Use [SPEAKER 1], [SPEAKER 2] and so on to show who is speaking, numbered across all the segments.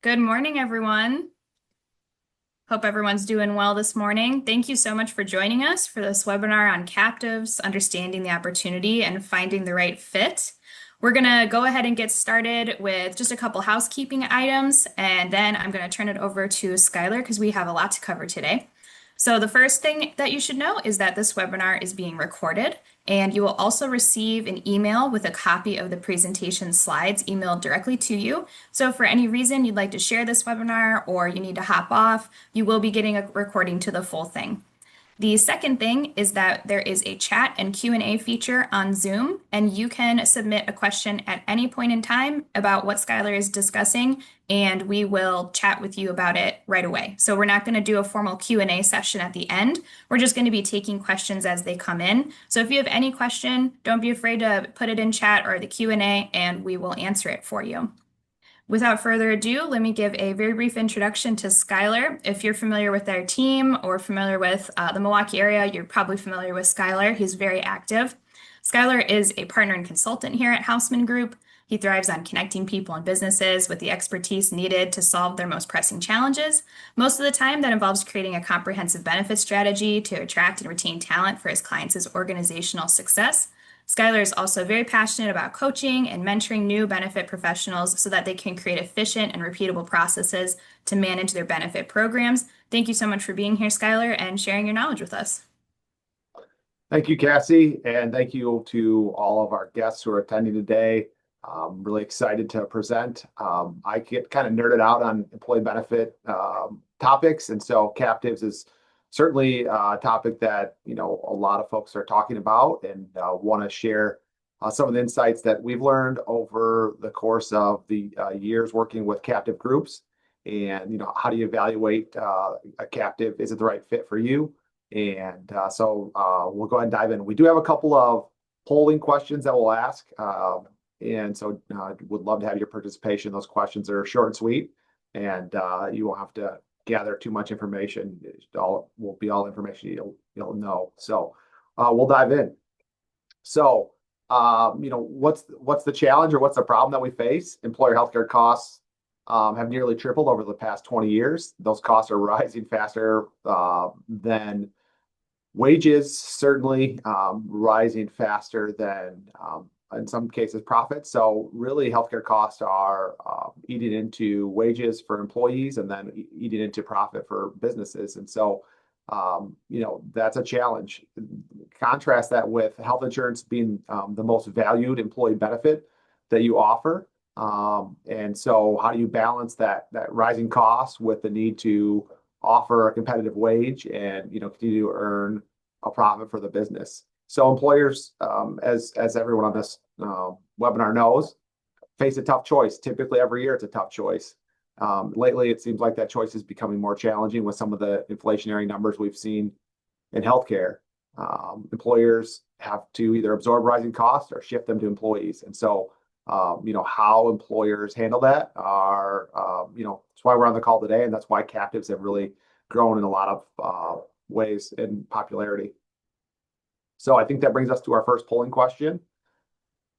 [SPEAKER 1] Good morning, everyone. Hope everyone's doing well this morning. Thank you so much for joining us for this webinar on captives, understanding the opportunity and finding the right fit. We're going to go ahead and get started with just a couple housekeeping items, and then I'm going to turn it over to Skylar because we have a lot to cover today. So the first thing that you should know is that this webinar is being recorded, and you will also receive an email with a copy of the presentation slides emailed directly to you. So if for any reason you'd like to share this webinar or you need to hop off, you will be getting a recording to the full thing. The second thing is that there is a chat and Q&A feature on Zoom, and you can submit a question at any point in time about what Skylar is discussing, and we will chat with you about it right away. So we're not going to do a formal Q&A session at the end. We're just going to be taking questions as they come in. So if you have any question, don't be afraid to put it in chat or the Q&A, and we will answer it for you. Without further ado, let me give a very brief introduction to Skylar. If you're familiar with our team or familiar with the Milwaukee area, you're probably familiar with Skylar. He's very active. Skylar is a partner and consultant here at Houseman Group. He thrives on connecting people and businesses with the expertise needed to solve their most pressing challenges. Most of the time, that involves creating a comprehensive benefit strategy to attract and retain talent for his clients' organizational success. Skylar is also very passionate about coaching and mentoring new benefit professionals so that they can create efficient and repeatable processes to manage their benefit programs. Thank you so much for being here, Skylar, and sharing your knowledge with us.
[SPEAKER 2] Thank you, Cassie, and thank you to all of our guests who are attending today. I'm really excited to present. I get kind of nerded out on employee benefit topics, and so captives is certainly a topic that a lot of folks are talking about, and want to share some of the insights that we've learned over the course of the years working with captive groups. And how do you evaluate a captive? Is it the right fit for you? And so we'll go ahead and dive in. We do have a couple of polling questions that we'll ask. And so would love to have your participation. Those questions are short and sweet, and you won't have to gather too much information. It all will be all information you'll know. So we'll dive in. So what's the challenge or what's the problem that we face? Employer healthcare costs have nearly tripled over the past 20 years. Those costs are rising faster than wages, certainly rising faster than, in some cases, profits. So really, healthcare costs are eating into wages for employees and then eating into profit for businesses. And so, that's a challenge. Contrast that with health insurance being the most valued employee benefit that you offer. And so how do you balance that rising cost with the need to offer a competitive wage and continue to earn a profit for the business? So employers, as everyone on this webinar knows, face a tough choice. Typically every year it's a tough choice. Lately it seems like that choice is becoming more challenging with some of the inflationary numbers we've seen in healthcare. Employers have to either absorb rising costs or shift them to employees. And so how employers handle that are, that's why we're on the call today, and that's why captives have really grown in a lot of ways in popularity. So I think that brings us to our first polling question.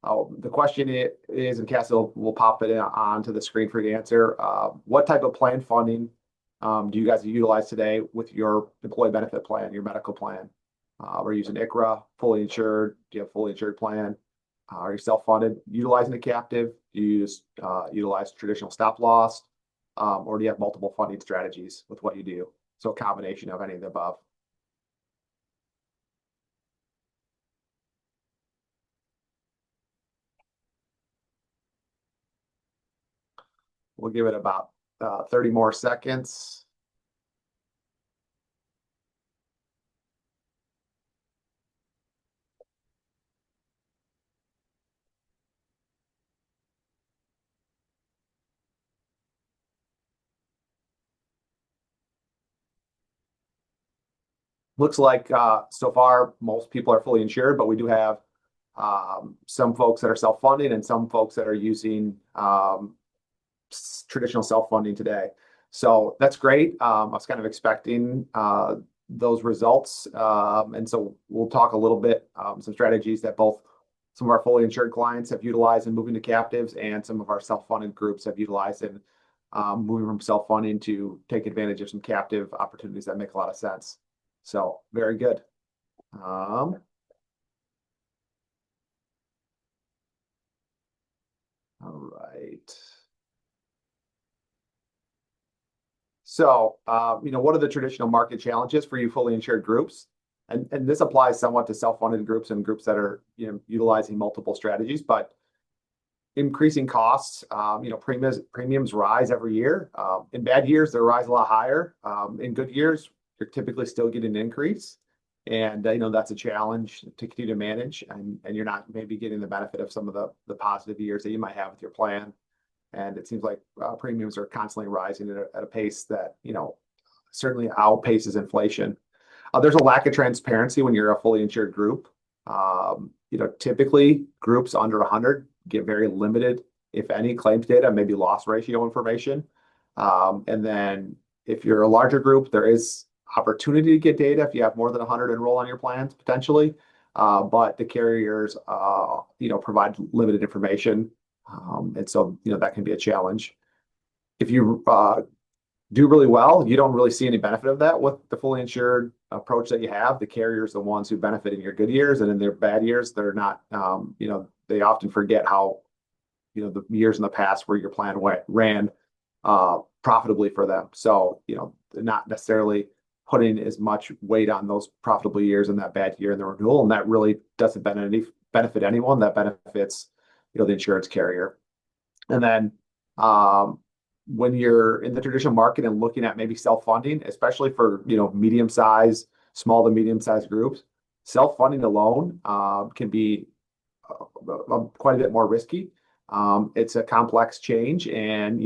[SPEAKER 2] The question is, and Cassie will pop it onto the screen for you to answer. What type of plan funding do you guys utilize today with your employee benefit plan, your medical plan? We're using ICHRA, fully insured. Do you have a fully insured plan? Are you self-funded? Utilizing a captive? Do you utilize traditional stop loss? Or do you have multiple funding strategies with what you do? So a combination of any of the above. We'll give it about 30 more seconds. Looks like so far most people are fully insured, but we do have some folks that are self-funding and some folks that are using traditional self-funding today. So that's great. I was kind of expecting those results. And so we'll talk a little bit, some strategies that both some of our fully insured clients have utilized in moving to captives and some of our self-funded groups have utilized in moving from self-funding to take advantage of some captive opportunities that make a lot of sense. So very good. All right. So, what are the traditional market challenges for you fully insured groups? And this applies somewhat to self-funded groups and groups that are, utilizing multiple strategies, but increasing costs, premiums rise every year. In bad years, they rise a lot higher. In good years, you're typically still getting an increase. And, that's a challenge to continue to manage, and you're not maybe getting the benefit of some of the positive years that you might have with your plan. And it seems like premiums are constantly rising at a pace that, certainly outpaces inflation. There's a lack of transparency when you're a fully insured group. Typically groups under 100 get very limited, if any, claims data, maybe loss ratio information. And then if you're a larger group, there is opportunity to get data if you have more than 100 enroll on your plans potentially. But the carriers, provide limited information. And so, that can be a challenge. If you do really well, you don't really see any benefit of that with the fully insured approach that you have. The carriers, the ones who benefit in your good years, and in their bad years, they're not, they often forget how, the years in the past where your plan ran profitably for them. So, they're not necessarily putting as much weight on those profitable years in that bad year in the renewal. And that really doesn't benefit anyone. That benefits, the insurance carrier. And then, when you're in the traditional market and looking at maybe self-funding, especially for, small to medium-sized groups, self-funding alone can be quite a bit more risky. It's a complex change, and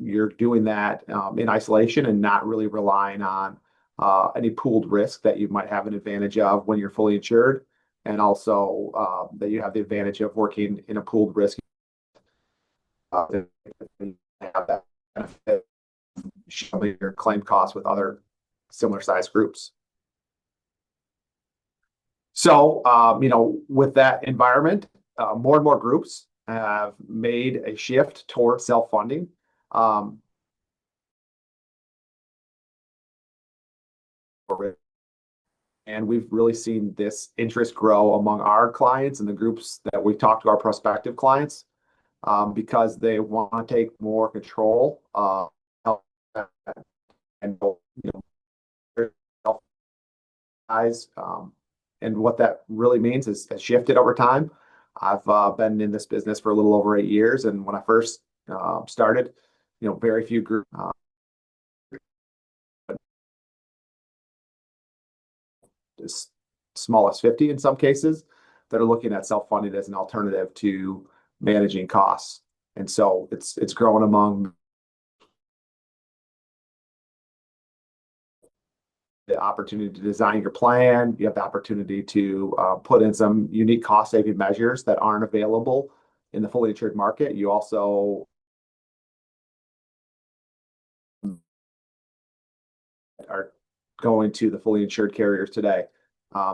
[SPEAKER 2] you're doing that in isolation and not really relying on any pooled risk that you might have an advantage of when you're fully insured, and also that you have the advantage of working in a pooled risk. Have that benefit, sharing your claim costs with other similar sized groups. So, with that environment, more and more groups have made a shift towards self-funding. And we've really seen this interest grow among our clients and the groups that we've talked to, our prospective clients, because they want to take more control and and what that really means is has shifted over time. I've been in this business for a little over 8 years, and when I first started, very few groups, as small as 50 in some cases, that are looking at self-funding as an alternative to managing costs. And so it's growing among the opportunity to design your plan. You have the opportunity to put in some unique cost-saving measures that aren't available in the fully insured market. You also are going to the fully insured carriers today.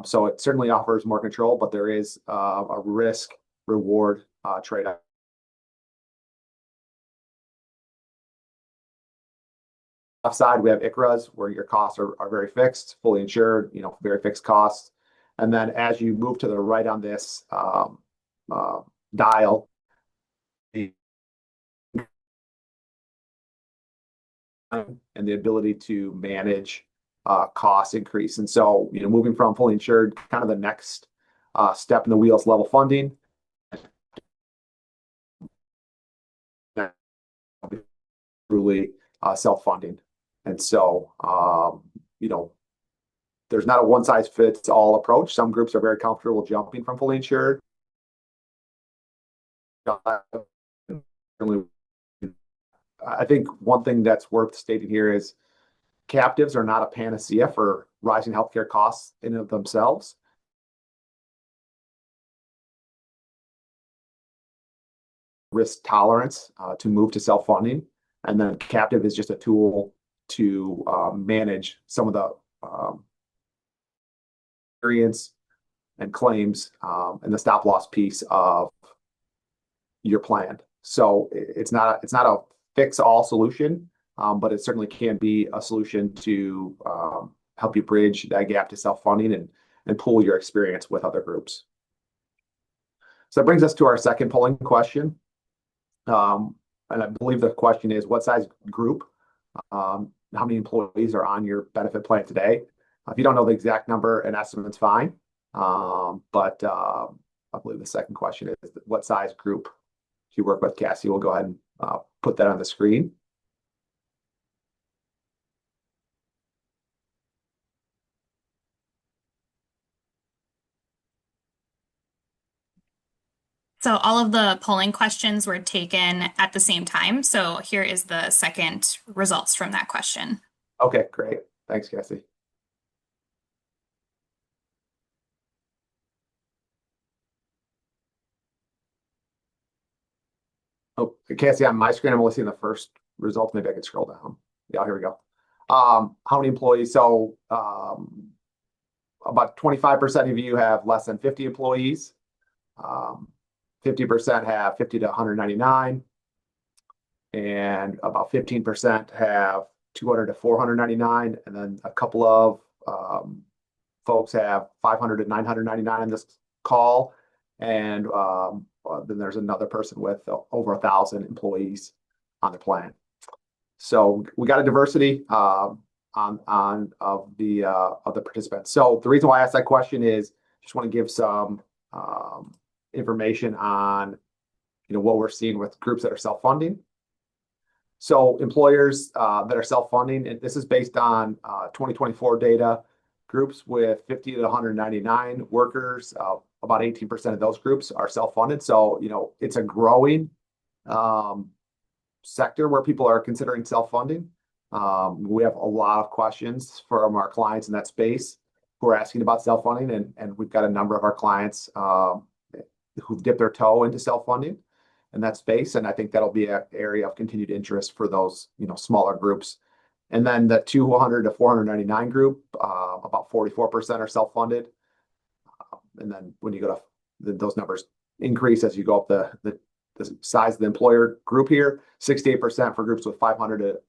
[SPEAKER 2] So it certainly offers more control, but there is a risk reward trade-off. Side, we have ICHRAs where your costs are very fixed, fully insured, very fixed costs. And then as you move to the right on this dial, and the ability to manage cost increase. And so, moving from fully insured, kind of the next step in the wheels level funding. Truly self-funding. And so, there's not a one size fits all approach. Some groups are very comfortable jumping from fully insured. I think one thing that's worth stating here is captives are not a panacea for rising healthcare costs in and of themselves. Risk tolerance to move to self-funding, and then captive is just a tool to manage some of the experience and claims and the stop loss piece of your plan. So it's not a fix-all solution, but it certainly can be a solution to help you bridge that gap to self-funding and pool your experience with other groups. So that brings us to our second polling question. And I believe the question is, what size group, how many employees are on your benefit plan today? If you don't know the exact number, an estimate's fine. But I believe the second question is, what size group do you work with? Cassie, we'll go ahead and put that on the screen.
[SPEAKER 1] So all of the polling questions were taken at the same time. So here is the second results from that question.
[SPEAKER 2] Okay, great. Thanks, Cassie. Oh, Cassie, on my screen, I'm only seeing the first result. Maybe I can scroll down. Yeah, here we go. How many employees? So about 25% of you have less than 50 employees. 50% have 50 to 199. And about 15% have 200 to 499. And then a couple of folks have 500 to 999 in this call. And then there's another person with over 1,000 employees on the plan. So we got a diversity of the participants. So the reason why I asked that question is just want to give some information on what we're seeing with groups that are self-funding. So employers that are self-funding, and this is based on 2024 data, groups with 50 to 199 workers, about 18% of those groups are self-funded. So, it's a growing sector where people are considering self-funding. We have a lot of questions from our clients in that space who are asking about self-funding, and we've got a number of our clients who've dipped their toe into self-funding in that space. And I think that'll be an area of continued interest for those, smaller groups. And then the 200 to 499 group, about 44% are self-funded. And then when you go to those numbers increase as you go up the size of the employer group here, 68% for groups with 500 to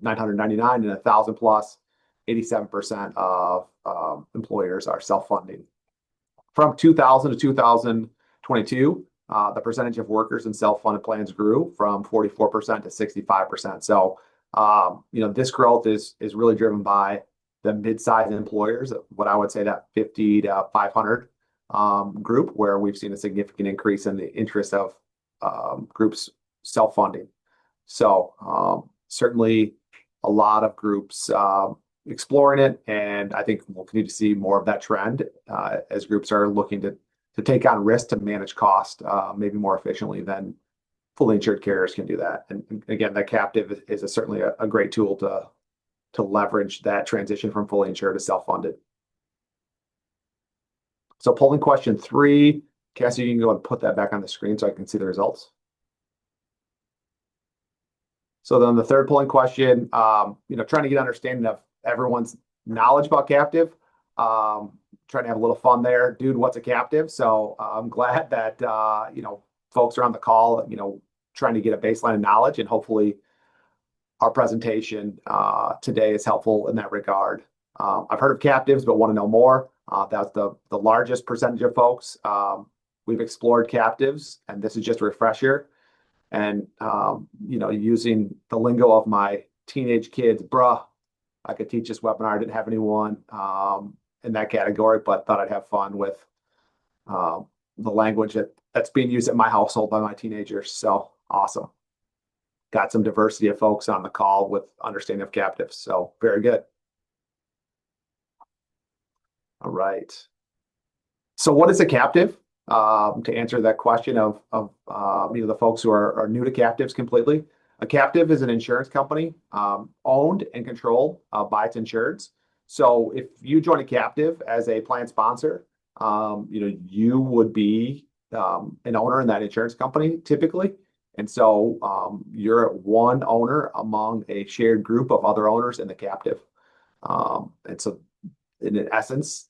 [SPEAKER 2] 999 and 1,000 plus, 87% of employers are self-funding. From 2000 to 2022, the percentage of workers in self-funded plans grew from 44% to 65%. So, this growth is really driven by the mid-sized employers, what I would say that 50 to 500 group, where we've seen a significant increase in the interest of groups self-funding. So certainly a lot of groups exploring it, and I think we'll continue to see more of that trend as groups are looking to take on risk to manage cost maybe more efficiently than fully insured carriers can do that. And again, that captive is certainly a great tool to leverage that transition from fully insured to self-funded. So polling question 3, Cassie, you can go and put that back on the screen so I can see the results. So then the third polling question, trying to get understanding of everyone's knowledge about captive, trying to have a little fun there. Dude, what's a captive? So I'm glad that, folks are on the call, trying to get a baseline of knowledge, and hopefully our presentation today is helpful in that regard. I've heard of captives, but want to know more. That's the largest percentage of folks. We've explored captives, and this is just a refresher. And, using the lingo of my teenage kids, bruh, I could teach this webinar. I didn't have anyone in that category, but thought I'd have fun with the language that's being used at my household by my teenagers. So awesome. Got some diversity of folks on the call with understanding of captives. So very good. All right. So what is a captive? To answer that question of the folks who are new to captives completely, a captive is an insurance company owned and controlled by its insureds. So if you join a captive as a plan sponsor, you would be an owner in that insurance company typically. And so you're one owner among a shared group of other owners in the captive. And so in essence,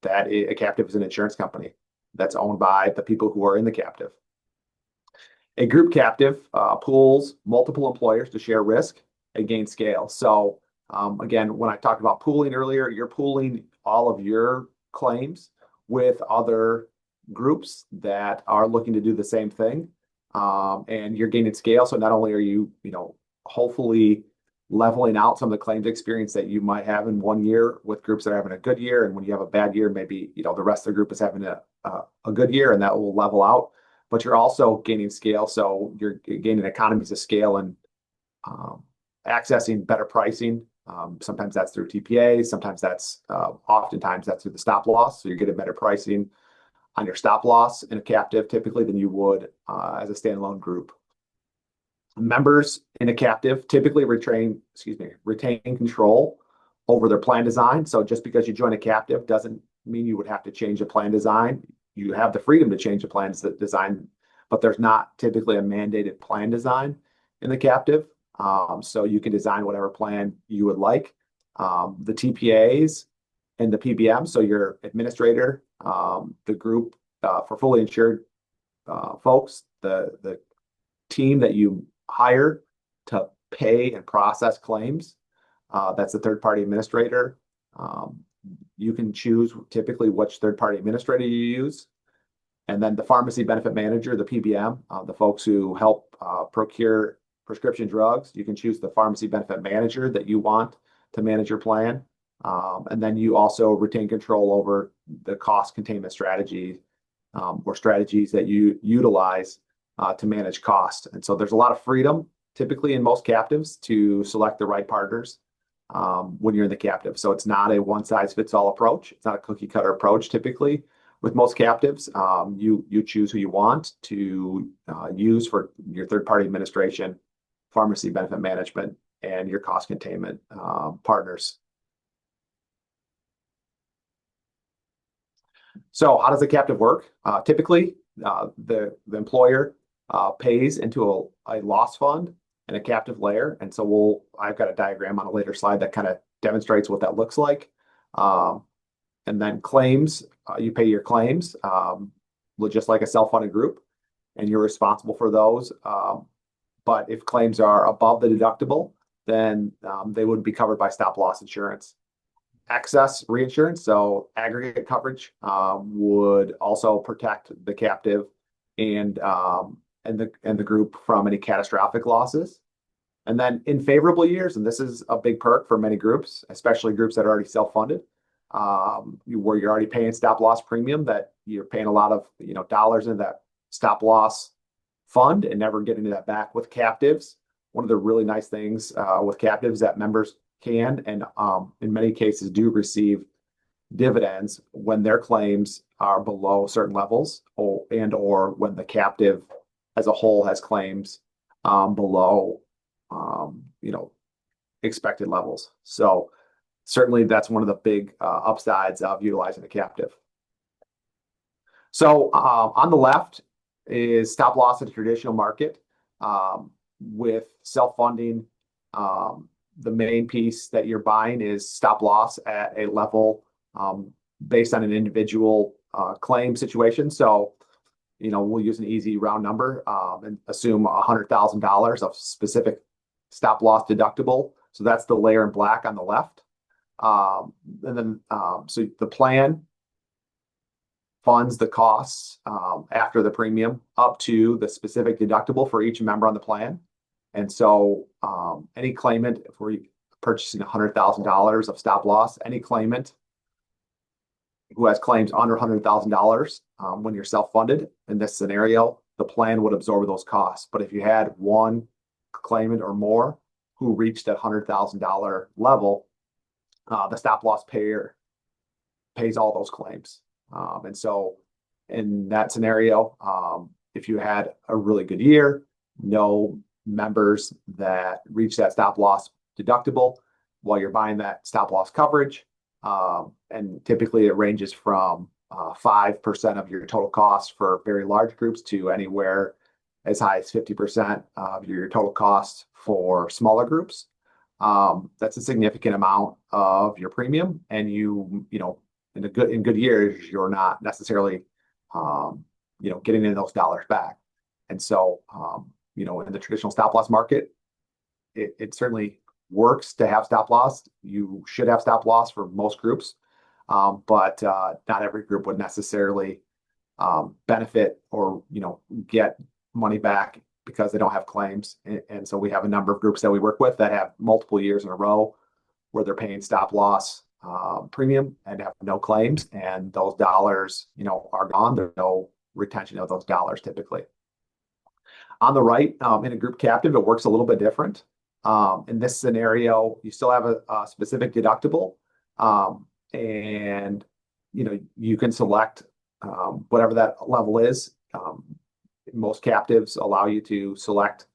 [SPEAKER 2] a captive is an insurance company that's owned by the people who are in the captive. A group captive pools multiple employers to share risk and gain scale. So again, when I talked about pooling earlier, you're pooling all of your claims with other groups that are looking to do the same thing. And you're gaining scale. So not only are you, hopefully leveling out some of the claims experience that you might have in one year with groups that are having a good year. And when you have a bad year, maybe, the rest of the group is having a good year and that will level out. But you're also gaining scale. So you're gaining economies of scale and accessing better pricing. Sometimes that's through TPA. Sometimes oftentimes that's through the stop loss. So you're getting better pricing on your stop loss in a captive typically than you would as a standalone group. Members in a captive typically retain control over their plan design. So just because you join a captive doesn't mean you would have to change a plan design. You have the freedom to change the plan design, but there's not typically a mandated plan design in the captive. So you can design whatever plan you would like. The TPAs and the PBM, so your administrator, the group for fully insured folks, the team that you hire to pay and process claims, that's the third-party administrator. You can choose typically which third-party administrator you use. And then the pharmacy benefit manager, the PBM, the folks who help procure prescription drugs, you can choose the pharmacy benefit manager that you want to manage your plan. And then you also retain control over the cost containment strategy or strategies that you utilize to manage cost. And so there's a lot of freedom typically in most captives to select the right partners when you're in the captive. So it's not a one size fits all approach. It's not a cookie cutter approach typically. With most captives, you choose who you want to use for your third-party administration, pharmacy benefit management, and your cost containment partners. So how does a captive work? Typically, the employer pays into a loss fund and a captive layer. And so I've got a diagram on a later slide that kind of demonstrates what that looks like. And then claims, you pay your claims, just like a self-funded group, and you're responsible for those. But if claims are above the deductible, then they would be covered by stop loss insurance. Excess reinsurance, so aggregate coverage, would also protect the captive and the group from any catastrophic losses. And then in favorable years, and this is a big perk for many groups, especially groups that are already self-funded, where you're already paying stop loss premium, that you're paying a lot of dollars in that stop loss fund and never getting that back with captives. One of the really nice things with captives that members can and in many cases do receive dividends when their claims are below certain levels or when the captive as a whole has claims below expected levels. So certainly that's one of the big upsides of utilizing a captive. So on the left is stop loss in the traditional market with self-funding. The main piece that you're buying is stop loss at a level based on an individual claim situation. So, we'll use an easy round number and assume $100,000 of specific stop loss deductible. So that's the layer in black on the left. And then, so the plan funds the costs after the premium up to the specific deductible for each member on the plan. And so any claimant, if we're purchasing $100,000 of stop loss, any claimant who has claims under $100,000 when you're self-funded in this scenario, the plan would absorb those costs. But if you had one claimant or more who reached that $100,000 level, the stop loss payer pays all those claims. And so in that scenario, if you had a really good year, no members that reach that stop loss deductible while you're buying that stop loss coverage, and typically it ranges from 5% of your total cost for very large groups to anywhere as high as 50% of your total cost for smaller groups. That's a significant amount of your premium, and in good years, you're not necessarily getting in those dollars back. And so, in the traditional stop loss market, it certainly works to have stop loss. You should have stop loss for most groups, but not every group would necessarily benefit or get money back because they don't have claims. And so we have a number of groups that we work with that have multiple years in a row where they're paying stop loss premium and have no claims, and those dollars are gone. There's no retention of those dollars typically. On the right, in a group captive, it works a little bit different. In this scenario, you still have a specific deductible, and you can select whatever that level is. Most captives allow you to select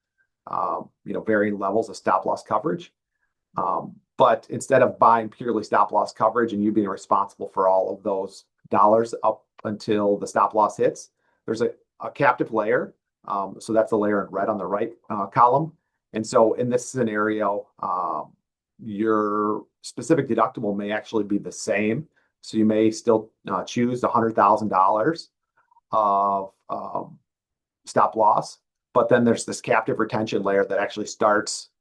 [SPEAKER 2] varying levels of stop loss coverage. But instead of buying purely stop loss coverage and you being responsible for all of those dollars up until the stop loss hits, there's a captive layer. So that's the layer in red on the right column. And so in this scenario, your specific deductible may actually be the same. So you may still choose $100,000 of stop loss, but then there's this captive retention layer that actually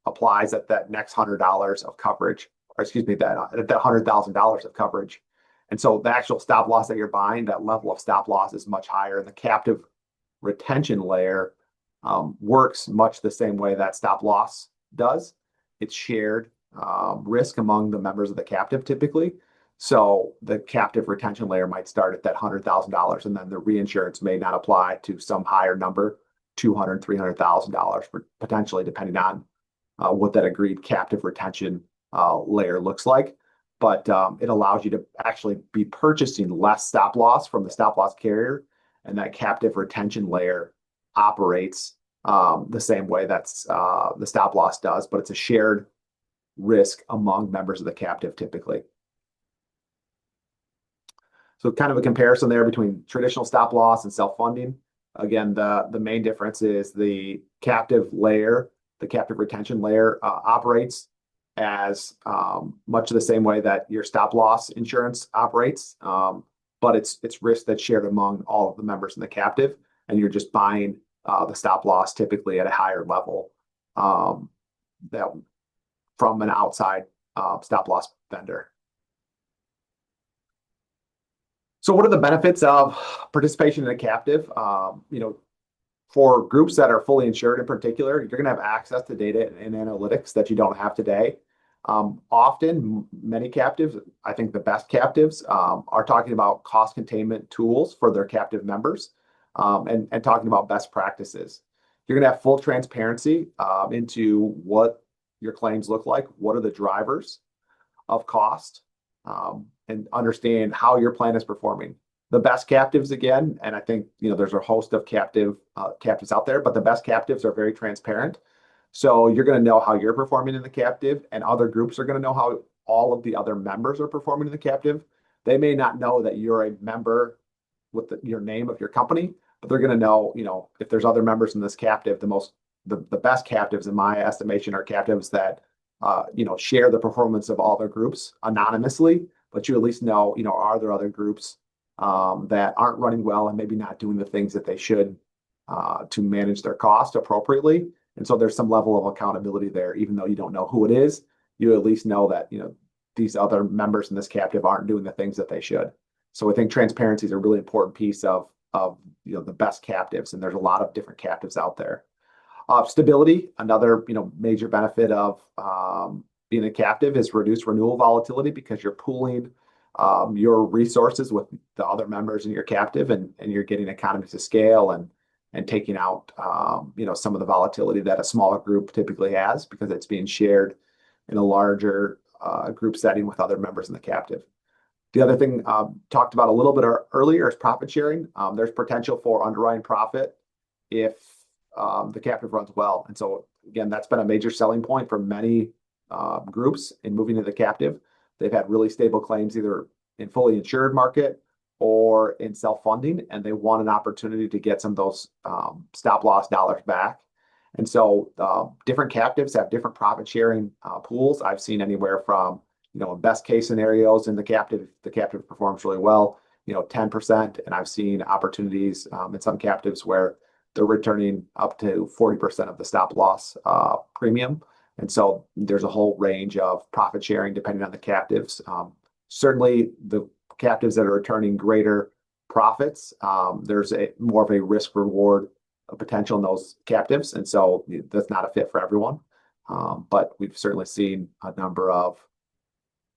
[SPEAKER 2] applies at that next $100 of coverage, or excuse me, that $100,000 of coverage. And so the actual stop loss that you're buying, that level of stop loss is much higher. And the captive retention layer works much the same way that stop loss does. It's shared risk among the members of the captive typically. So the captive retention layer might start at that $100,000, and then the reinsurance may not apply to some higher number, $200,000, $300,000 potentially, depending on what that agreed captive retention layer looks like. But it allows you to actually be purchasing less stop loss from the stop loss carrier, and that captive retention layer operates the same way that's the stop loss does, but it's a shared risk among members of the captive typically. So kind of a comparison there between traditional stop loss and self-funding. Again, the main difference is the captive layer, the captive retention layer operates as much the same way that your stop loss insurance operates, but it's risk that's shared among all of the members in the captive, and you're just buying the stop loss typically at a higher level that from an outside stop loss vendor. So what are the benefits of participation in a captive? For groups that are fully insured in particular, you're going to have access to data and analytics that you don't have today. Often, many captives, I think the best captives, are talking about cost containment tools for their captive members and talking about best practices. You're going to have full transparency into what your claims look like, what are the drivers of cost, and understand how your plan is performing. The best captives, again, and I think there's a host of captives out there, but the best captives are very transparent. So you're going to know how you're performing in the captive, and other groups are going to know how all of the other members are performing in the captive. They may not know that you're a member with your name of your company, but they're going to know, if there's other members in this captive, the best captives, in my estimation, are captives that share the performance of all their groups anonymously, but you at least know, are there other groups that aren't running well and maybe not doing the things that they should to manage their cost appropriately. And so there's some level of accountability there, even though you don't know who it is, you at least know that, these other members in this captive aren't doing the things that they should. So I think transparency is a really important piece of the best captives, and there's a lot of different captives out there. Stability, another major benefit of being a captive is reduced renewal volatility, because you're pooling your resources with the other members in your captive, and you're getting economies of scale and taking out some of the volatility that a smaller group typically has, because it's being shared in a larger group setting with other members in the captive. The other thing talked about a little bit earlier is profit sharing. There's potential for underwriting profit if the captive runs well. And so again, that's been a major selling point for many groups in moving to the captive. They've had really stable claims either in fully insured market or in self-funding, and they want an opportunity to get some of those stop loss dollars back. And so different captives have different profit sharing pools. I've seen anywhere from, in best case scenarios in the captive performs really well, 10%. And I've seen opportunities in some captives where they're returning up to 40% of the stop loss premium. And so there's a whole range of profit sharing depending on the captives. Certainly the captives that are returning greater profits, there's more of a risk reward potential in those captives. And so that's not a fit for everyone. But we've certainly seen a number of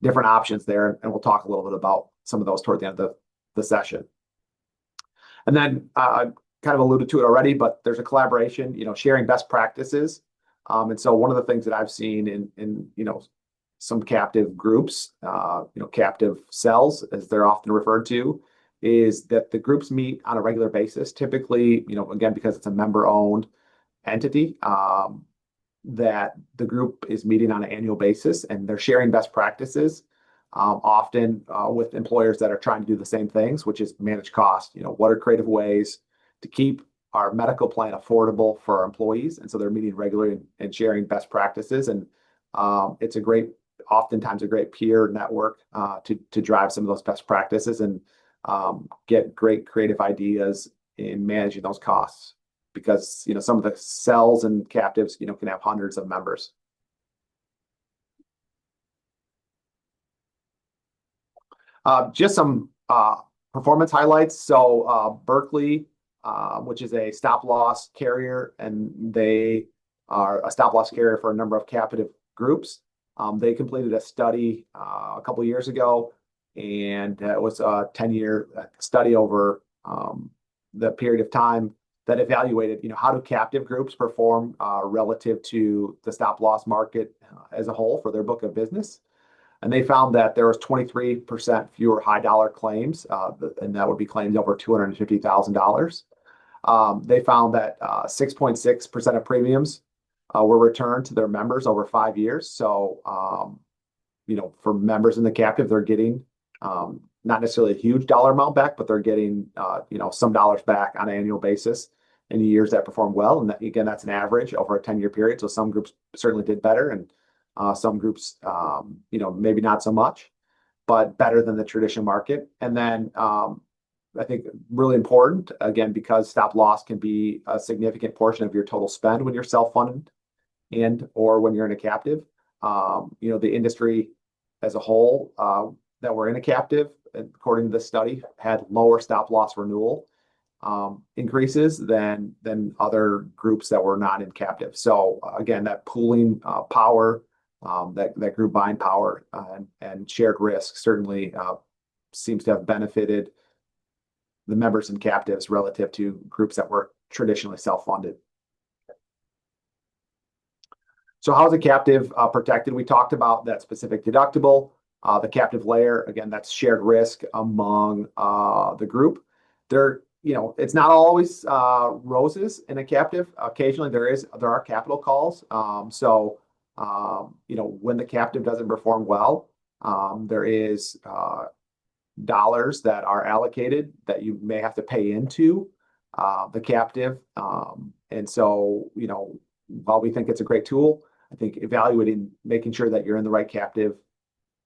[SPEAKER 2] different options there. And we'll talk a little bit about some of those toward the end of the session. And then kind of alluded to it already, but there's a collaboration, sharing best practices. And so one of the things that I've seen in some captive groups, captive cells, as they're often referred to, is that the groups meet on a regular basis. Typically, again, because it's a member-owned entity, that the group is meeting on an annual basis and they're sharing best practices, often with employers that are trying to do the same things, which is manage cost. What are creative ways to keep our medical plan affordable for our employees? And so they're meeting regularly and sharing best practices. And it's oftentimes a great peer network to drive some of those best practices and get great creative ideas in managing those costs. Because some of the cells and captives can have hundreds of members. Just some performance highlights. So Berkeley, which is a stop loss carrier, and they are a stop loss carrier for a number of captive groups. They completed a study a couple of years ago, and it was a 10-year study over the period of time that evaluated, how do captive groups perform relative to the stop loss market as a whole for their book of business. And they found that there was 23% fewer high dollar claims, and that would be claims over $250,000. They found that 6.6% of premiums were returned to their members over 5 years. So, for members in the captive, they're getting not necessarily a huge dollar amount back, but they're getting, some dollars back on an annual basis in the years that perform well. And again, that's an average over a 10-year period. So some groups certainly did better, and some groups, maybe not so much, but better than the traditional market. And then I think really important, again, because stop loss can be a significant portion of your total spend when you're self-funded or when you're in a captive. The industry as a whole that were in a captive, according to this study, had lower stop loss renewal increases than other groups that were not in captive. So again, that pooling power, that group buying power and shared risk certainly seems to have benefited the members in captives relative to groups that were traditionally self-funded. So how is a captive protected? We talked about that specific deductible. The captive layer, again, that's shared risk among the group. It's not always roses in a captive. Occasionally there are capital calls. When the captive doesn't perform well, there is dollars that are allocated that you may have to pay into the captive. And so, while we think it's a great tool, I think evaluating, making sure that you're in the right captive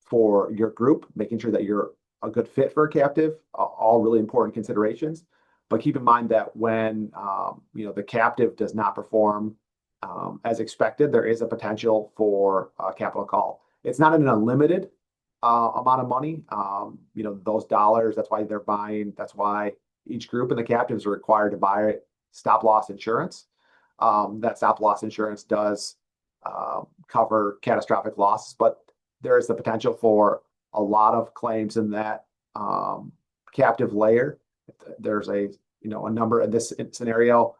[SPEAKER 2] for your group, making sure that you're a good fit for a captive, all really important considerations. But keep in mind that when the captive does not perform as expected, there is a potential for a capital call. It's not an unlimited amount of money. Those dollars, that's why they're buying. That's why each group in the captives are required to buy stop loss insurance. That stop loss insurance does cover catastrophic losses, but there is the potential for a lot of claims in that captive layer. There's a number in this scenario.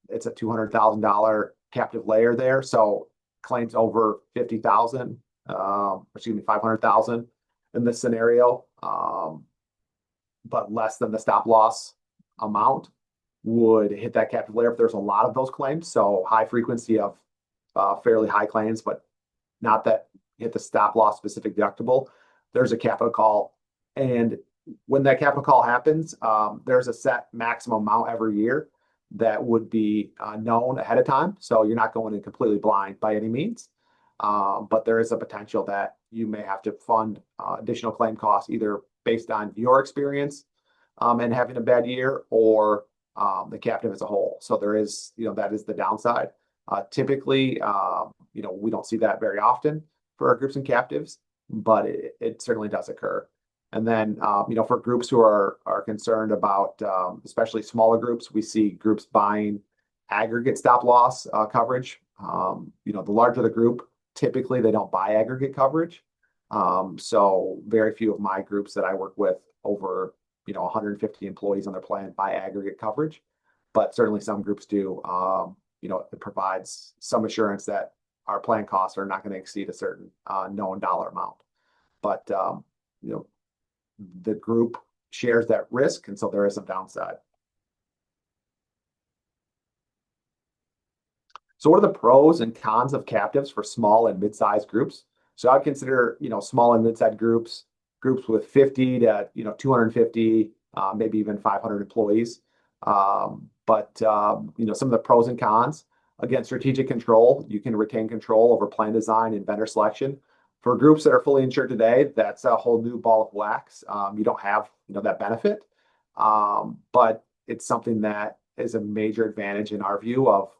[SPEAKER 2] It's a $200,000 captive layer there. So claims over 50,000, 500,000 in this scenario, but less than the stop loss amount would hit that captive layer if there's a lot of those claims. So high frequency of fairly high claims, but not that hit the stop loss specific deductible. There's a capital call. And when that capital call happens, there's a set maximum amount every year that would be known ahead of time. So you're not going in completely blind by any means. But there is a potential that you may have to fund additional claim costs, either based on your experience and having a bad year, or the captive as a whole. So there is, that is the downside. Typically, we don't see that very often for our groups and captives, but it certainly does occur. And then, for groups who are concerned about, especially smaller groups, we see groups buying aggregate stop loss coverage. The larger the group, typically they don't buy aggregate coverage. So very few of my groups that I work with over 150 employees on their plan buy aggregate coverage, but certainly some groups do. It provides some assurance that our plan costs are not going to exceed a certain known dollar amount. But the group shares that risk, and so there is some downside. So what are the pros and cons of captives for small and mid-sized groups? So I'd consider, small and mid-sized groups with 50 to, 250, maybe even 500 employees. But some of the pros and cons, again, strategic control, you can retain control over plan design and vendor selection. For groups that are fully insured today, that's a whole new ball of wax. You don't have, that benefit. But it's something that is a major advantage in our view of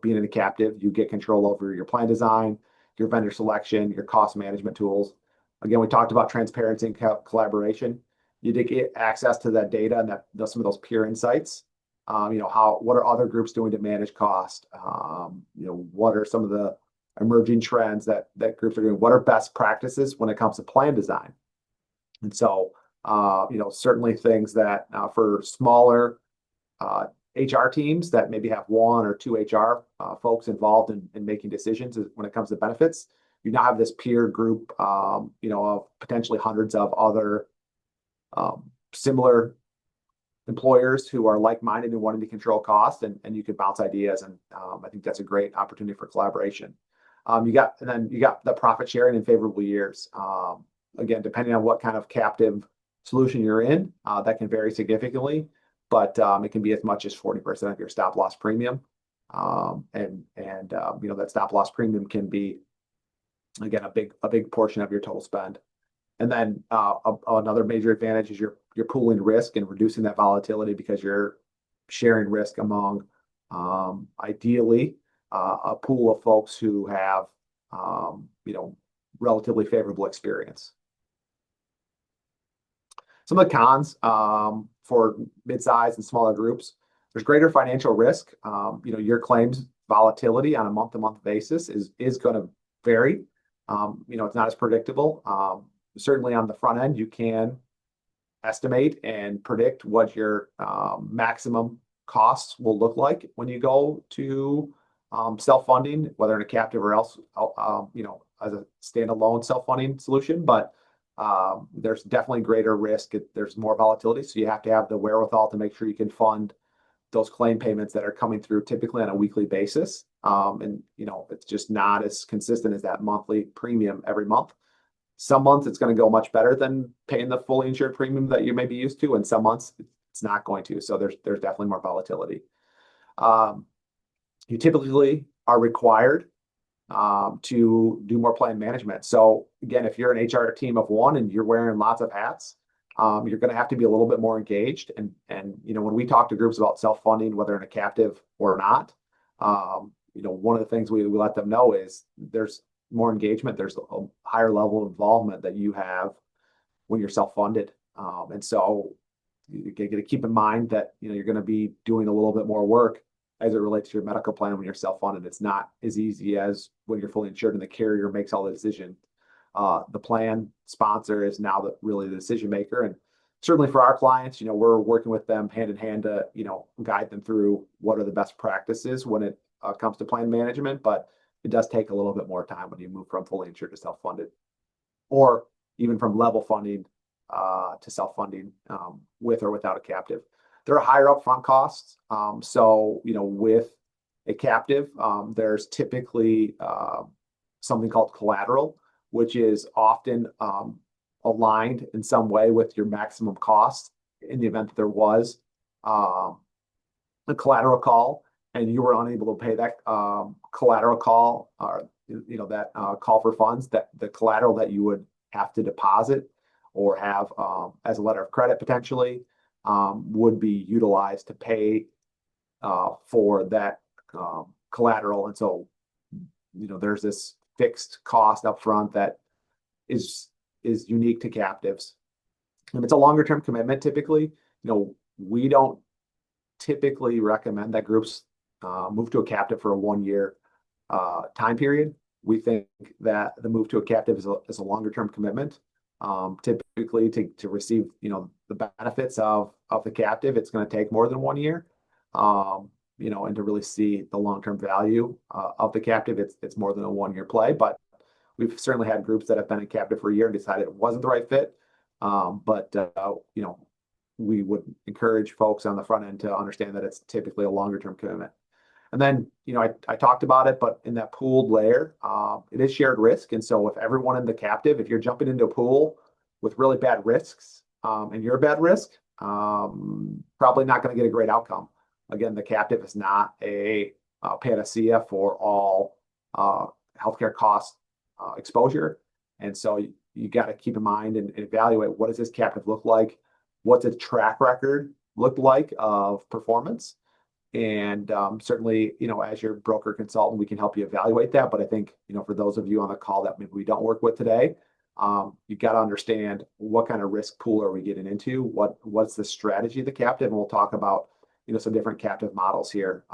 [SPEAKER 2] being in a captive. You get control over your plan design, your vendor selection, your cost management tools. Again, we talked about transparency and collaboration. You did get access to that data and some of those peer insights. What are other groups doing to manage cost? What are some of the emerging trends that groups are doing? What are best practices when it comes to plan design? And so, certainly things that for smaller HR teams that maybe have one or two HR folks involved in making decisions when it comes to benefits, you now have this peer group, of potentially hundreds of other similar employers who are like-minded and wanting to control cost, and you can bounce ideas. And I think that's a great opportunity for collaboration. You got the profit sharing in favorable years. Again, depending on what kind of captive solution you're in, that can vary significantly, but it can be as much as 40% of your stop loss premium. That stop loss premium can be, again, a big portion of your total spend. And then another major advantage is you're pooling risk and reducing that volatility because you're sharing risk among ideally a pool of folks who have relatively favorable experience. Some of the cons for mid-size and smaller groups, there's greater financial risk. Your claims volatility on a month-to-month basis is going to vary. It's not as predictable. Certainly on the front end, you can estimate and predict what your maximum costs will look like when you go to self-funding, whether in a captive or else, as a standalone self-funding solution. But there's definitely greater risk. There's more volatility. So you have to have the wherewithal to make sure you can fund those claim payments that are coming through typically on a weekly basis. It's just not as consistent as that monthly premium every month. Some months it's going to go much better than paying the fully insured premium that you may be used to, and some months it's not going to. So there's definitely more volatility. You typically are required to do more plan management. So again, if you're an HR team of one and you're wearing lots of hats, you're going to have to be a little bit more engaged. And when we talk to groups about self-funding, whether in a captive or not, one of the things we let them know is there's more engagement. There's a higher level of involvement that you have when you're self-funded. And so you got to keep in mind that, you're going to be doing a little bit more work as it relates to your medical plan when you're self-funded. It's not as easy as when you're fully insured and the carrier makes all the decision. The plan sponsor is now really the decision maker. And certainly for our clients, we're working with them hand in hand to, guide them through what are the best practices when it comes to plan management. But it does take a little bit more time when you move from fully insured to self-funded, or even from level funding to self-funding with or without a captive. There are higher upfront costs. So, with a captive, there's typically something called collateral, which is often aligned in some way with your maximum cost in the event that there was a collateral call and you were unable to pay that collateral call, or that call for funds, that the collateral that you would have to deposit or have as a letter of credit potentially would be utilized to pay for that collateral. And so, there's this fixed cost up front that is unique to captives. And it's a longer term commitment typically. We don't typically recommend that groups move to a captive for a 1 year time period. We think that the move to a captive is a longer term commitment. Typically to receive, the benefits of the captive, it's going to take more than 1 year. And to really see the long-term value of the captive, it's more than a 1 year play. But we've certainly had groups that have been in captive for a year and decided it wasn't the right fit. We would encourage folks on the front end to understand that it's typically a longer term commitment. And then, I talked about it, but in that pooled layer, it is shared risk. And so if everyone in the captive, if you're jumping into a pool with really bad risks, and you're a bad risk, probably not going to get a great outcome. Again, the captive is not a panacea for all healthcare cost exposure. And so you got to keep in mind and evaluate, what does this captive look like? What's its track record look like of performance? And certainly, as your broker consultant, we can help you evaluate that. But I think, for those of you on the call that maybe we don't work with today, you've got to understand, what kind of risk pool are we getting into? What's the strategy of the captive? And we'll talk about, some different captive models here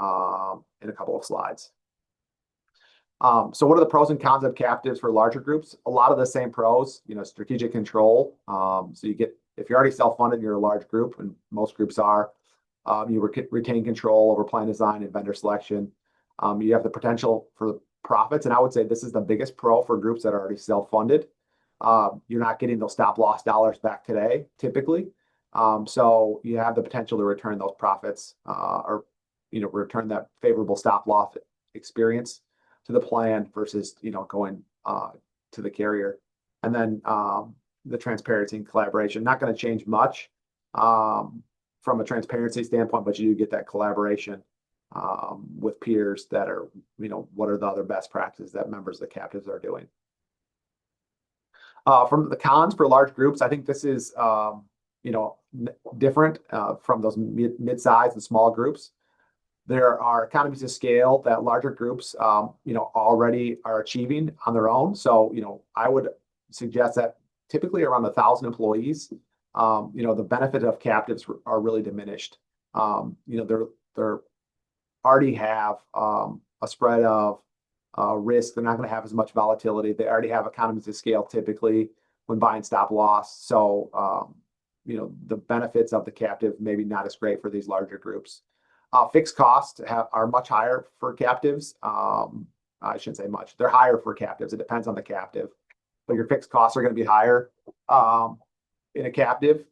[SPEAKER 2] in a couple of slides. So what are the pros and cons of captives for larger groups? A lot of the same pros, strategic control. So if you're already self-funded, you're a large group, and most groups are, you retain control over plan design and vendor selection. You have the potential for profits. And I would say this is the biggest pro for groups that are already self-funded. You're not getting those stop loss dollars back today, typically. So you have the potential to return those profits, or, return that favorable stop loss experience to the plan versus, going to the carrier. And then the transparency and collaboration, not going to change much from a transparency standpoint, but you do get that collaboration with peers that are, what are the other best practices that members of the captives are doing. From the cons for large groups, I think this is, different from those mid-size and small groups. There are economies of scale that larger groups, already are achieving on their own. So, I would suggest that typically around 1,000 employees, the benefit of captives are really diminished. They're already have a spread of risk. They're not going to have as much volatility. They already have economies of scale typically when buying stop loss. So, the benefits of the captive maybe not as great for these larger groups. Fixed costs are much higher for captives. I shouldn't say much. They're higher for captives. It depends on the captive, but your fixed costs are going to be higher in a captive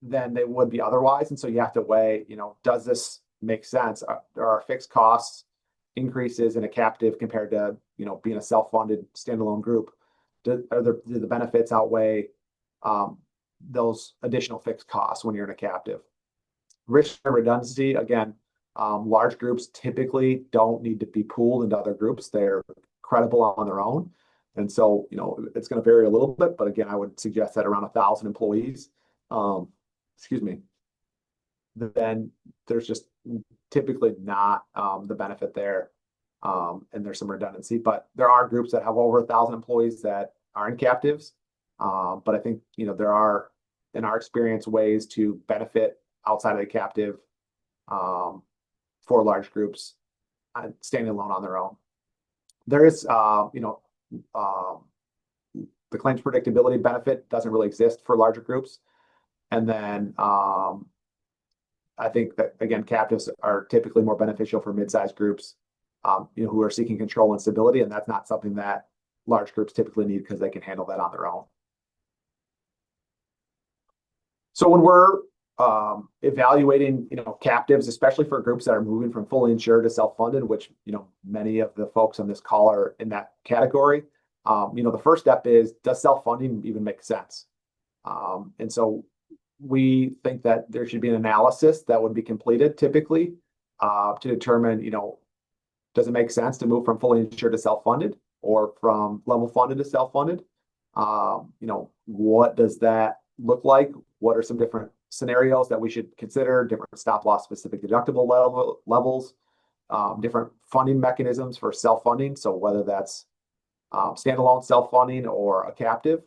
[SPEAKER 2] than they would be otherwise. And so you have to weigh, does this make sense? There are fixed costs increases in a captive compared to, being a self-funded standalone group. Do the benefits outweigh those additional fixed costs when you're in a captive? Risk and redundancy, again, large groups typically don't need to be pooled into other groups. They're credible on their own. And so, it's going to vary a little bit, but again, I would suggest that around 1,000 employees, then there's just typically not the benefit there. And there's some redundancy, but there are groups that have over 1,000 employees that are in captives. But I think, there are, in our experience, ways to benefit outside of the captive for large groups standing alone on their own. There is, the claims predictability benefit doesn't really exist for larger groups. And then I think that, again, captives are typically more beneficial for mid-sized groups, who are seeking control and stability. And that's not something that large groups typically need because they can handle that on their own. So when we're evaluating, captives, especially for groups that are moving from fully insured to self-funded, which, many of the folks on this call are in that category. The first step is, does self-funding even make sense? And so we think that there should be an analysis that would be completed typically to determine, does it make sense to move from fully insured to self-funded or from level funded to self-funded? What does that look like? What are some different scenarios that we should consider, different stop loss specific deductible levels, different funding mechanisms for self-funding. So whether that's standalone self-funding or a captive.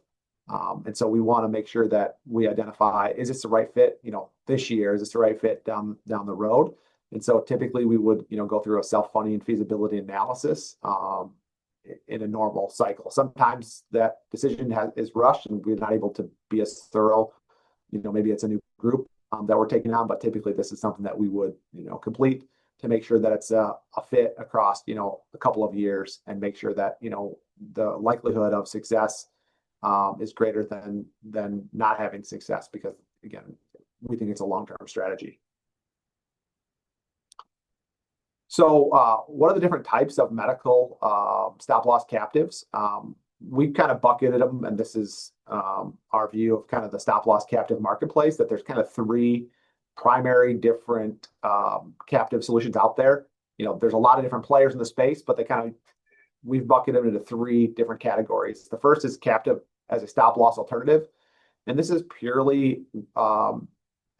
[SPEAKER 2] And so we want to make sure that we identify, is this the right fit, this year? Is this the right fit down the road? And so typically we would, go through a self-funding feasibility analysis in a normal cycle. Sometimes that decision is rushed and we're not able to be as thorough. Maybe it's a new group that we're taking on, but typically this is something that we would, complete to make sure that it's a fit across, a couple of years and make sure that, the likelihood of success is greater than not having success, because again, we think it's a long-term strategy. So what are the different types of medical stop loss captives? We've kind of bucketed them, and this is our view of kind of the stop loss captive marketplace, that there's kind of three primary different captive solutions out there. There's a lot of different players in the space, but we've bucketed them into three different categories. The first is captive as a stop loss alternative. And this is purely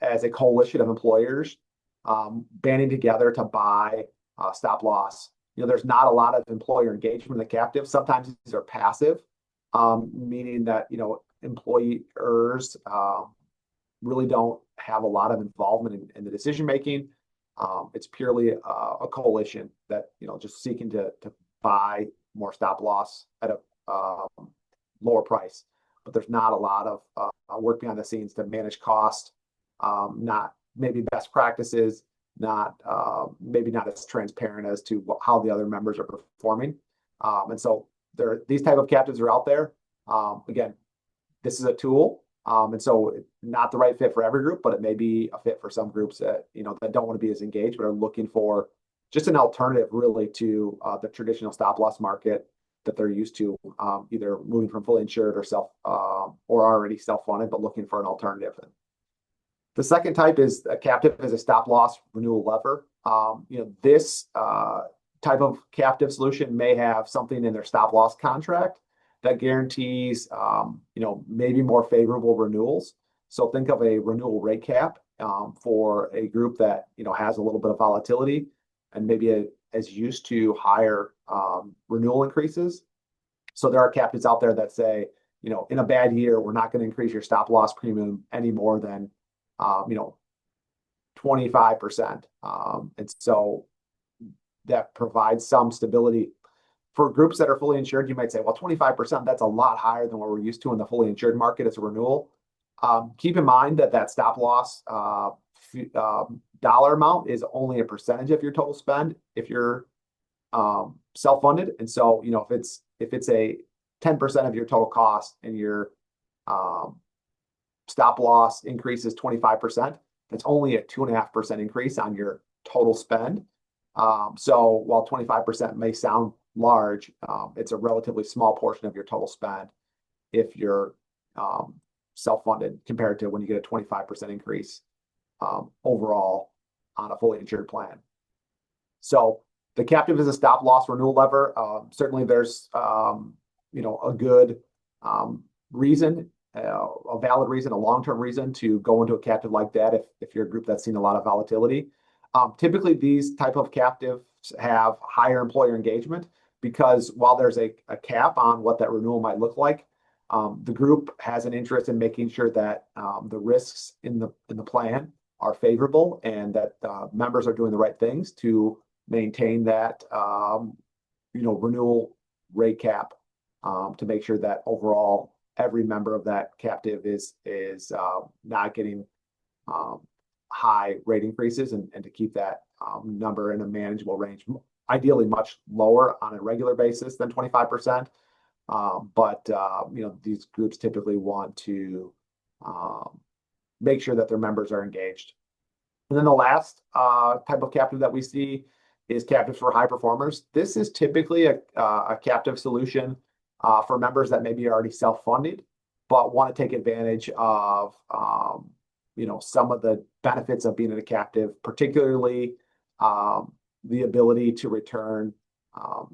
[SPEAKER 2] as a coalition of employers banding together to buy stop loss. There's not a lot of employer engagement in the captive. Sometimes these are passive, meaning that, employers really don't have a lot of involvement in the decision making. It's purely a coalition that, just seeking to buy more stop loss at a lower price. But there's not a lot of work behind the scenes to manage cost, not maybe best practices, maybe not as transparent as to how the other members are performing. And so these type of captives are out there. Again, this is a tool. And so not the right fit for every group, but it may be a fit for some groups that, that don't want to be as engaged, but are looking for just an alternative really to the traditional stop loss market that they're used to, either moving from fully insured or already self-funded, but looking for an alternative. The second type is a captive as a stop loss renewal lever. This type of captive solution may have something in their stop loss contract that guarantees, maybe more favorable renewals. So think of a renewal rate cap for a group that, has a little bit of volatility and maybe is used to higher renewal increases. So there are captives out there that say, in a bad year, we're not going to increase your stop loss premium any more than 25%. And so that provides some stability. For groups that are fully insured, you might say, well, 25%, that's a lot higher than what we're used to in the fully insured market as a renewal. Keep in mind that stop loss dollar amount is only a percentage of your total spend if you're self-funded. And so, if it's a 10% of your total cost and your stop loss increases 25%, that's only a 2.5% increase on your total spend. So while 25% may sound large, it's a relatively small portion of your total spend if you're self-funded compared to when you get a 25% increase overall on a fully insured plan. So the captive is a stop loss renewal lever. Certainly there's a good reason, a valid reason, a long-term reason to go into a captive like that if you're a group that's seen a lot of volatility. Typically these type of captives have higher employer engagement, because while there's a cap on what that renewal might look like, the group has an interest in making sure that the risks in the plan are favorable and that members are doing the right things to maintain that renewal rate cap, to make sure that overall every member of that captive is not getting high rate increases, and to keep that number in a manageable range, ideally much lower on a regular basis than 25%. But these groups typically want to make sure that their members are engaged. And then the last type of captive that we see is captives for high performers. This is typically a captive solution for members that maybe are already self-funded, but want to take advantage of some of the benefits of being in a captive, particularly the ability to return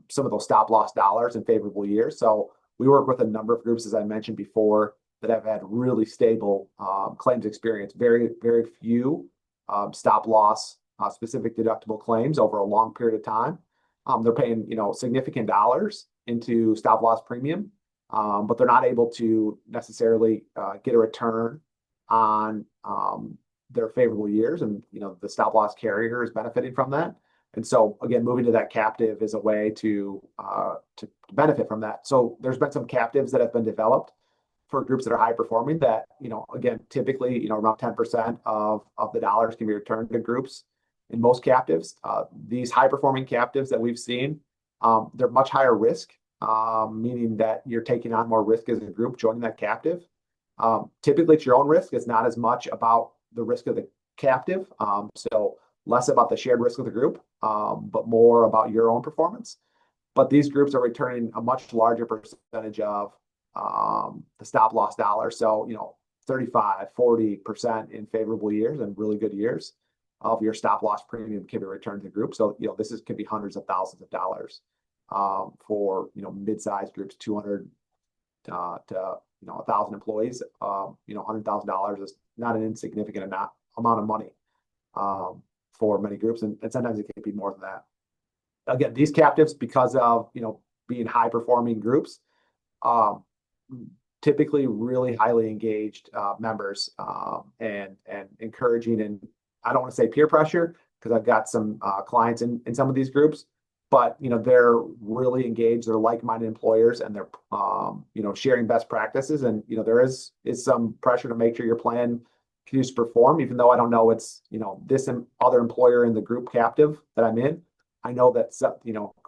[SPEAKER 2] some of those stop loss dollars in favorable years. So we work with a number of groups, as I mentioned before, that have had really stable claims experience. Very, very few stop loss specific deductible claims over a long period of time. They're paying, significant dollars into stop loss premium, but they're not able to necessarily get a return on their favorable years, and the stop loss carrier is benefiting from that. And so again, moving to that captive is a way to benefit from that. So there's been some captives that have been developed for groups that are high performing that, again, typically, around 10% of the dollars can be returned to groups in most captives. These high performing captives that we've seen, they're much higher risk, meaning that you're taking on more risk as a group joining that captive. Typically, it's your own risk. It's not as much about the risk of the captive. So less about the shared risk of the group, but more about your own performance. But these groups are returning a much larger percentage of the stop loss dollars. So, 35, 40% in favorable years and really good years of your stop loss premium can be returned to the group. So, this could be hundreds of thousands of dollars for, mid-sized groups, 200 to 1,000 employees. $100,000 is not an insignificant amount of money for many groups, and sometimes it can be more than that. Again, these captives, because of being high performing groups, typically really highly engaged members, and encouraging, and I don't want to say peer pressure because I've got some clients in some of these groups, but they're really engaged. They're like-minded employers, and they're sharing best practices, and there is some pressure to make sure your plan continues to perform, even though I don't know it's this other employer in the group captive that I'm in. I know that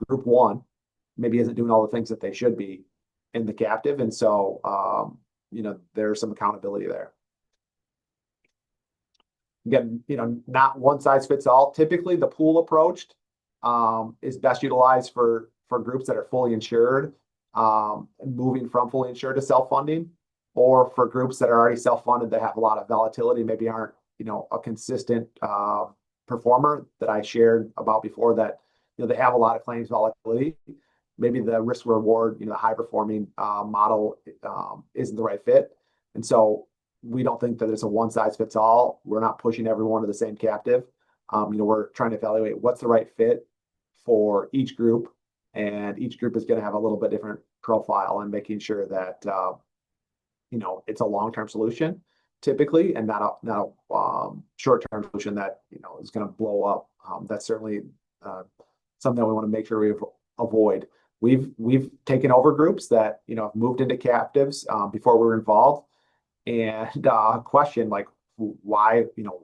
[SPEAKER 2] group one maybe isn't doing all the things that they should be in the captive, and so there's some accountability there. Again, not one size fits all. Typically, the pool approach is best utilized for groups that are fully insured, moving from fully insured to self-funding, or for groups that are already self-funded that have a lot of volatility, maybe aren't a consistent performer that I shared about before, that they have a lot of claims volatility. Maybe the risk reward, the high performing model isn't the right fit. And so we don't think that it's a one size fits all. We're not pushing everyone to the same captive. We're trying to evaluate what's the right fit for each group, and each group is going to have a little bit different profile, and making sure that it's a long-term solution typically, and not a short-term solution that is going to blow up. That's certainly something that we want to make sure we avoid. We've taken over groups that have moved into captives before we were involved, and questioned like why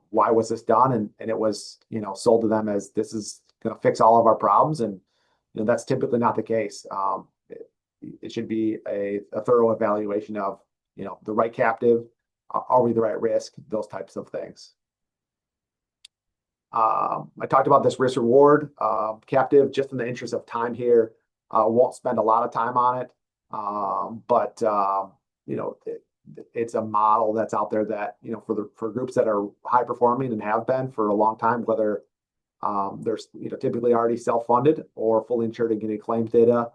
[SPEAKER 2] was this done, and it was sold to them as this is going to fix all of our problems, and that's typically not the case. It should be a thorough evaluation of the right captive, are we the right risk, those types of things. I talked about this risk reward captive. Just in the interest of time here, won't spend a lot of time on it, but it's a model that's out there that for groups that are high performing and have been for a long time, whether they're typically already self-funded or fully insured and getting claims data,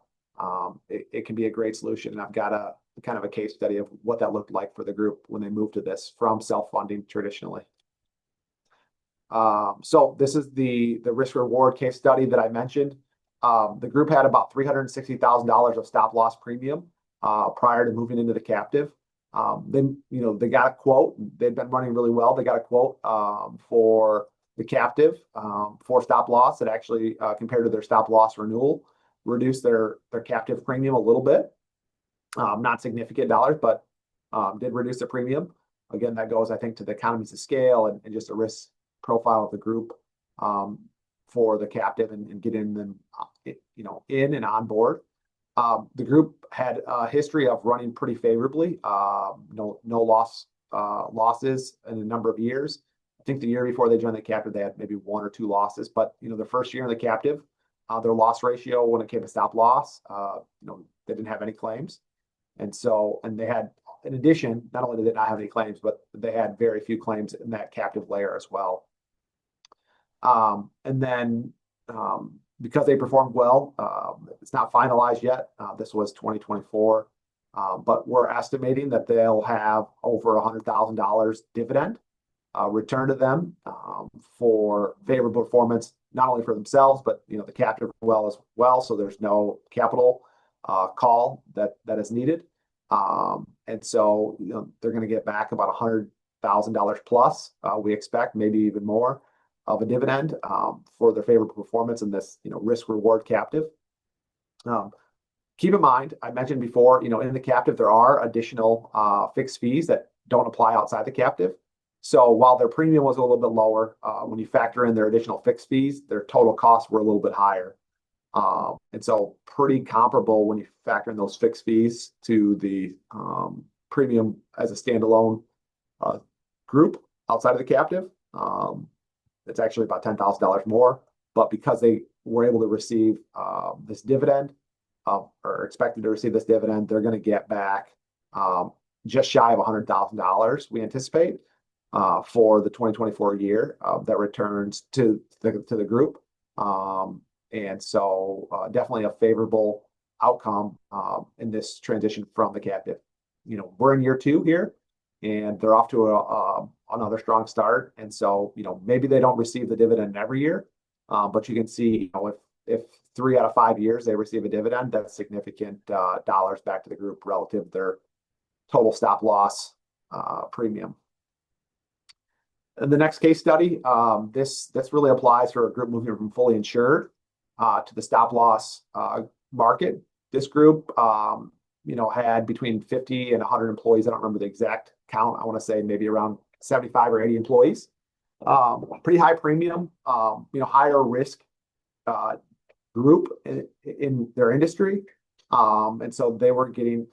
[SPEAKER 2] it can be a great solution. And I've got a kind of a case study of what that looked like for the group when they moved to this from self-funding traditionally. So this is the risk reward case study that I mentioned. The group had about $360,000 of stop loss premium prior to moving into the captive. They got a quote. They'd been running really well. They got a quote for the captive for stop loss that actually, compared to their stop loss renewal, reduced their captive premium a little bit. Not significant dollars, but did reduce the premium. Again, that goes, I think, to the economies of scale and just the risk profile of the group for the captive, and getting them in and on board. The group had a history of running pretty favorably. No losses in a number of years. I think the year before they joined the captive, they had maybe one or two losses. But the first year in the captive, their loss ratio when it came to stop loss, they didn't have any claims, and they had, in addition, not only did they not have any claims, but they had very few claims in that captive layer as well. And then because they performed well, it's not finalized yet. This was 2024. But we're estimating that they'll have over $100,000 dividend return to them for favorable performance, not only for themselves, but the captive well as well. So there's no capital call that is needed. And so they're going to get back about $100,000 plus. We expect maybe even more of a dividend for their favorable performance in this risk reward captive. Keep in mind, I mentioned before, in the captive, there are additional fixed fees that don't apply outside the captive. So while their premium was a little bit lower, when you factor in their additional fixed fees, their total costs were a little bit higher. And so pretty comparable when you factor in those fixed fees to the premium as a standalone group outside of the captive. It's actually about $10,000 more. But because they were able to receive this dividend, or expected to receive this dividend, they're going to get back just shy of $100,000, we anticipate, for the 2024 year that returns to the group. And so definitely a favorable outcome in this transition from the captive. We're in year 2 here, and they're off to another strong start. And so, maybe they don't receive the dividend every year, but you can see, if 3 out of 5 years they receive a dividend, that's significant dollars back to the group relative to their total stop loss premium. And the next case study, this really applies for a group moving from fully insured to the stop loss market. This group, had between 50 and 100 employees. I don't remember the exact count. I want to say maybe around 75 or 80 employees. Pretty high premium, higher risk group in their industry. And so they were getting,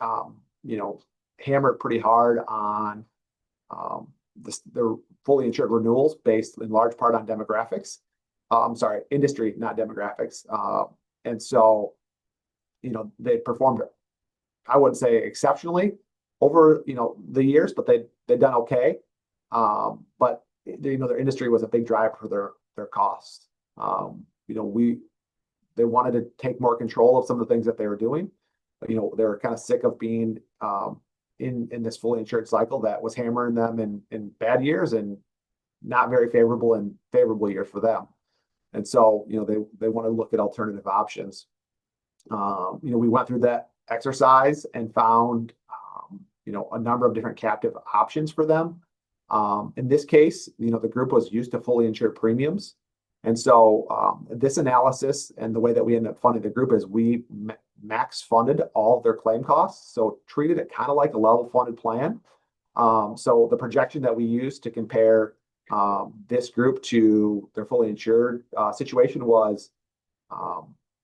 [SPEAKER 2] hammered pretty hard on their fully insured renewals based in large part on demographics. I'm sorry, industry, not demographics. And so, they performed, I wouldn't say exceptionally over, the years, but they'd done okay. But their industry was a big driver for their costs. They wanted to take more control of some of the things that they were doing. They were kind of sick of being in this fully insured cycle that was hammering them in bad years and not very favorable in favorable years for them. And so, they want to look at alternative options. We went through that exercise and found, a number of different captive options for them. In this case, the group was used to fully insured premiums. And so this analysis and the way that we ended up funding the group is we max funded all of their claim costs. So treated it kind of like a level funded plan. So the projection that we used to compare this group to their fully insured situation was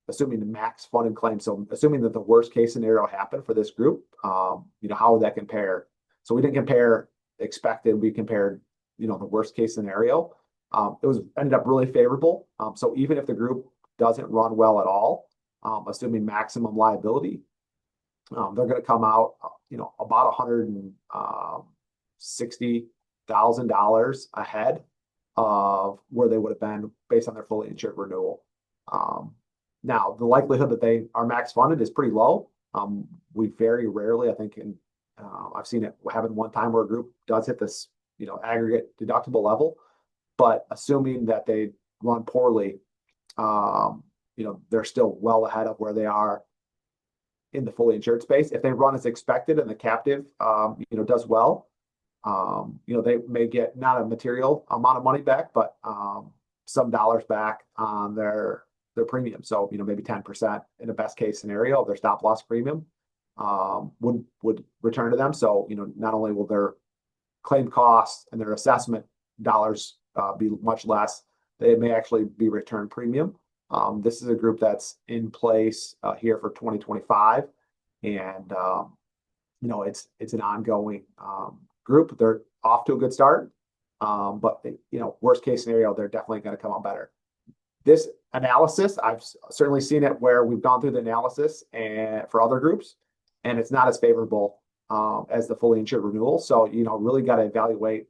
[SPEAKER 2] assuming the max funded claim. So assuming that the worst case scenario happened for this group, how would that compare? So we didn't compare expected, we compared, the worst case scenario. It ended up really favorable. So even if the group doesn't run well at all, assuming maximum liability, they're going to come out, about $160,000 ahead of where they would have been based on their fully insured renewal. Now, the likelihood that they are max funded is pretty low. We very rarely, I think, I've seen it happen one time where a group does hit this, aggregate deductible level. But assuming that they run poorly, they're still well ahead of where they are in the fully insured space. If they run as expected and the captive, does well, they may get not a material amount of money back, but some dollars back on their premium. So, maybe 10% in a best case scenario of their stop loss premium would return to them. So, not only will their claim costs and their assessment dollars be much less, they may actually be returned premium. This is a group that's in place here for 2025, and it's an ongoing group. They're off to a good start, but worst case scenario, they're definitely going to come out better. This analysis, I've certainly seen it where we've gone through the analysis and for other groups, and it's not as favorable as the fully insured renewal. So really got to evaluate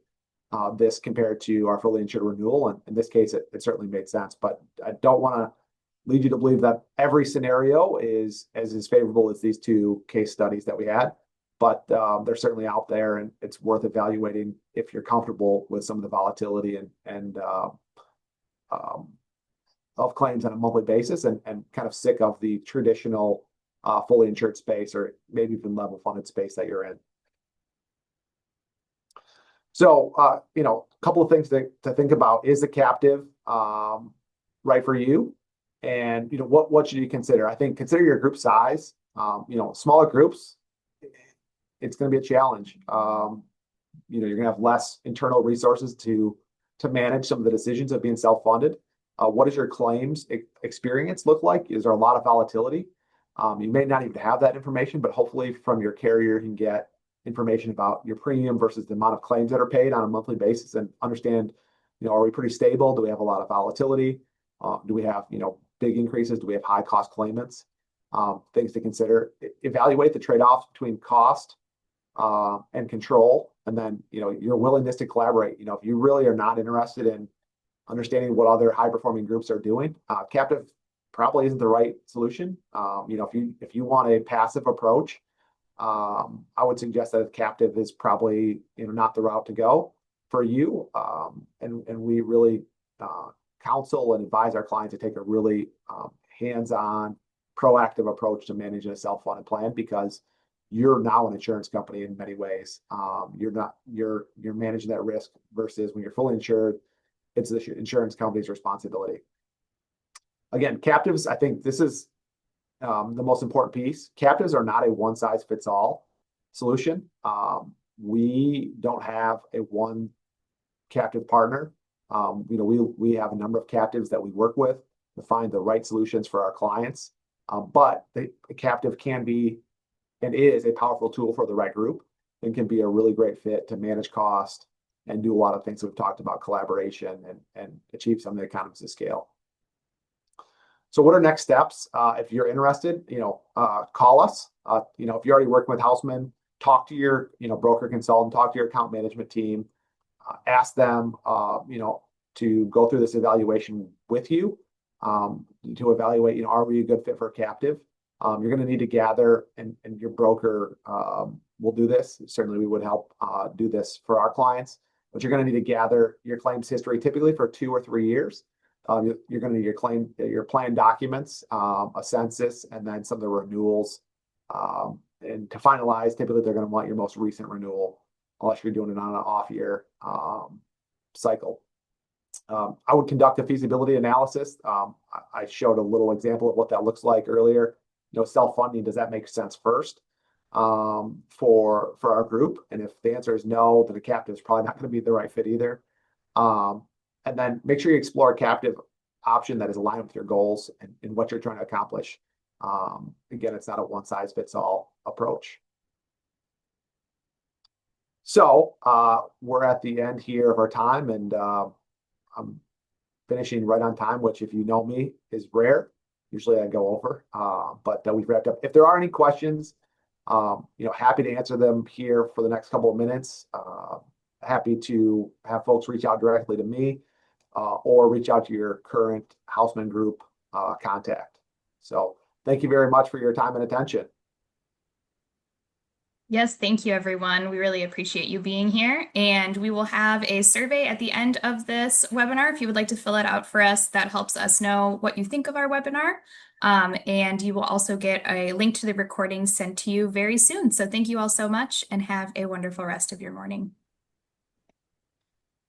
[SPEAKER 2] this compared to our fully insured renewal. And in this case, it certainly made sense, but I don't want to lead you to believe that every scenario is as favorable as these two case studies that we had. But they're certainly out there, and it's worth evaluating if you're comfortable with some of the volatility and um, of claims on a monthly basis, and kind of sick of the traditional fully insured space, or maybe even level funded space that you're in. So, a couple of things to think about. Is the captive right for you? And, what should you consider? I think consider your group size. Smaller groups, it's going to be a challenge. You're going to have less internal resources to manage some of the decisions of being self-funded. What does your claims experience look like? Is there a lot of volatility? You may not even have that information, but hopefully from your carrier, you can get information about your premium versus the amount of claims that are paid on a monthly basis, and understand, are we pretty stable? Do we have a lot of volatility? Do we have, big increases? Do we have high cost claimants? Things to consider. Evaluate the trade-offs between cost and control, and then, your willingness to collaborate. If you really are not interested in understanding what other high performing groups are doing, captive probably isn't the right solution. If you want a passive approach, I would suggest that a captive is probably, not the route to go for you. And we really counsel and advise our clients to take a really hands-on, proactive approach to managing a self-funded plan, because you're now an insurance company in many ways. You're managing that risk, versus when you're fully insured, it's the insurance company's responsibility. Again, captives, I think this is the most important piece. Captives are not a one size fits all solution. We don't have a one captive partner. We have a number of captives that we work with to find the right solutions for our clients. But the captive can be and is a powerful tool for the right group, and can be a really great fit to manage cost and do a lot of things that we've talked about, collaboration, and achieve some of the economies of scale. So what are next steps? If you're interested, call us. If you're already working with Houseman, talk to your, broker consultant, talk to your account management team, ask them, to go through this evaluation with you, to evaluate, are we a good fit for a captive? You're going to need to gather, and your broker will do this. Certainly, we would help do this for our clients, but you're going to need to gather your claims history, typically for 2 or 3 years. You're going to need your plan documents, a census, and then some of the renewals. And to finalize, typically they're going to want your most recent renewal, unless you're doing it on an off year cycle. I would conduct a feasibility analysis. I showed a little example of what that looks like earlier. Self-funding, does that make sense first for our group? And if the answer is no, then a captive is probably not going to be the right fit either. And then make sure you explore a captive option that is aligned with your goals and what you're trying to accomplish. Again, it's not a one size fits all approach. So we're at the end here of our time, and I'm finishing right on time, which, if you know me, is rare. Usually I go over, but we've wrapped up. If there are any questions, happy to answer them here for the next couple of minutes. Happy to have folks reach out directly to me, or reach out to your current Houseman Group contact. So thank you very much for your time and attention.
[SPEAKER 1] Yes, thank you, everyone. We really appreciate you being here. And we will have a survey at the end of this webinar. If you would like to fill it out for us, that helps us know what you think of our webinar. And you will also get a link to the recording sent to you very soon. So thank you all so much, and have a wonderful rest of your morning.